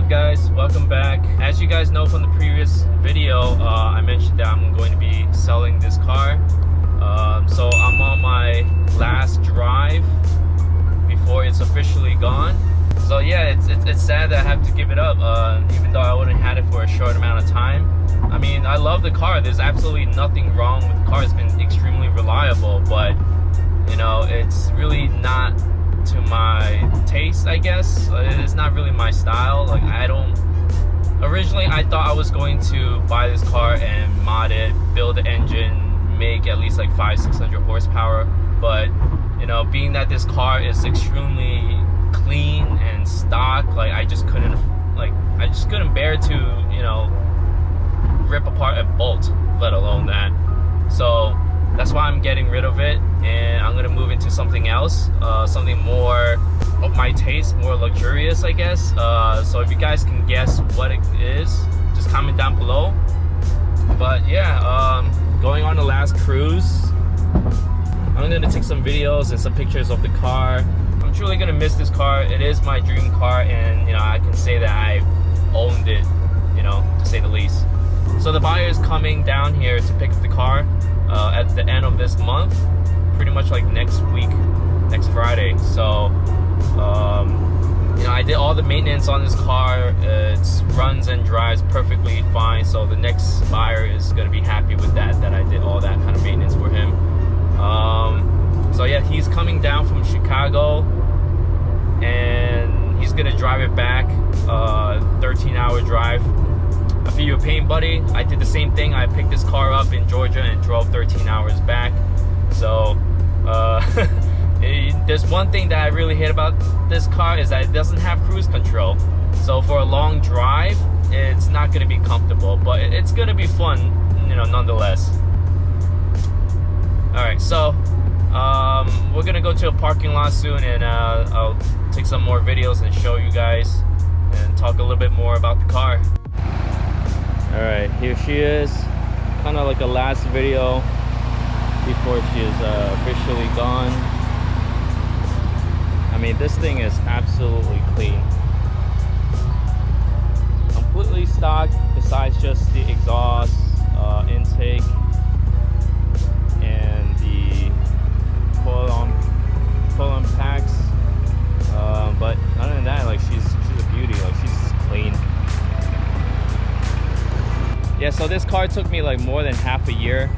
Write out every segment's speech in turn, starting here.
up, guys? Welcome back. As you guys know from the previous video, I mentioned that I'm going to be selling this car. So I'm on my last drive before it's officially gone. So yeah, it's sad that I have to give it up, even though I wouldn't have had it for a short amount of time. I mean, I love the car. There's absolutely nothing wrong with the car. It's been extremely reliable, but you know, it's really not to my taste, I guess. It's not really my style. Like, originally I thought I was going to buy this car and mod it, build the engine, make at least like 500-600 horsepower, but you know, being that this car is extremely clean and stock, like I just couldn't bear to, you know, rip apart a bolt, let alone that. So that's why I'm getting rid of it, and I'm gonna move into something else, something more of my taste, more luxurious, I guess. So if you guys can guess what it is, just comment down below. But yeah, going on the last cruise, I'm gonna take some videos and some pictures of the car. I'm truly gonna miss this car. It is my dream car, and you know, I can say that I've owned it, you know, to say the least. So the buyer is coming down here to pick up the car at the end of this month, pretty much like next week, next Friday. So you know, I did all the maintenance on this car. It runs and drives perfectly fine, so the next buyer is going to be happy with that I did all that kind of maintenance for him. So yeah, he's coming down from Chicago, and he's gonna drive it back, 13-hour drive. I feel you a pain, buddy. I did the same thing. I picked this car up in Georgia and drove 13 hours back. So there's one thing that I really hate about this car, is that it doesn't have cruise control. So for a long drive, it's not gonna be comfortable, but it's gonna be fun, you know, nonetheless. All right, so we're gonna go to a parking lot soon, and I'll take some more videos and show you guys and talk a little bit more about the car. All right, here she is, kind of like a last video before she is officially gone. I mean, this thing is absolutely clean, completely stock, besides just the exhaust, intake, and the coil packs. But other than that, like, she's a beauty. Like, she's clean. Yeah, so this car took me like more than half a year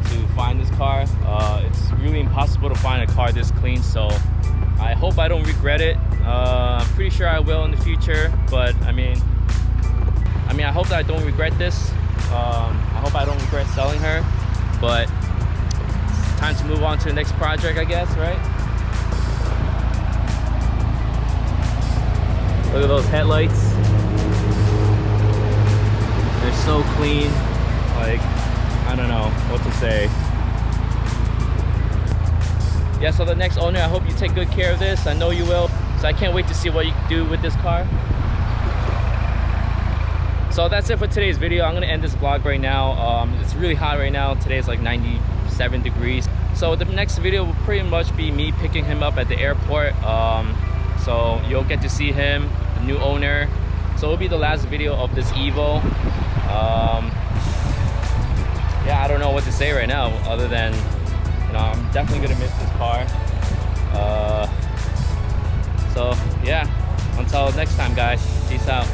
to find this car. It's really impossible to find a car this clean, so I hope I don't regret it. I'm pretty sure I will in the future, but I mean I hope that I don't regret this. I hope I don't regret selling her, but it's time to move on to the next project, I guess, right? Look at those headlights. They're so clean. Like, I don't know what to say. Yeah, so the next owner, I hope you take good care of this. I know you will. So I can't wait to see what you can do with this car. So that's it for today's video. I'm gonna end this vlog right now. It's really hot right now. Today's like 97 degrees. So the next video will pretty much be me picking him up at the airport. So you'll get to see him, the new owner. So it'll be the last video of this Evo. Yeah, I don't know what to say right now, other than, you know, I'm definitely gonna miss this car. So yeah, until next time, guys, peace out.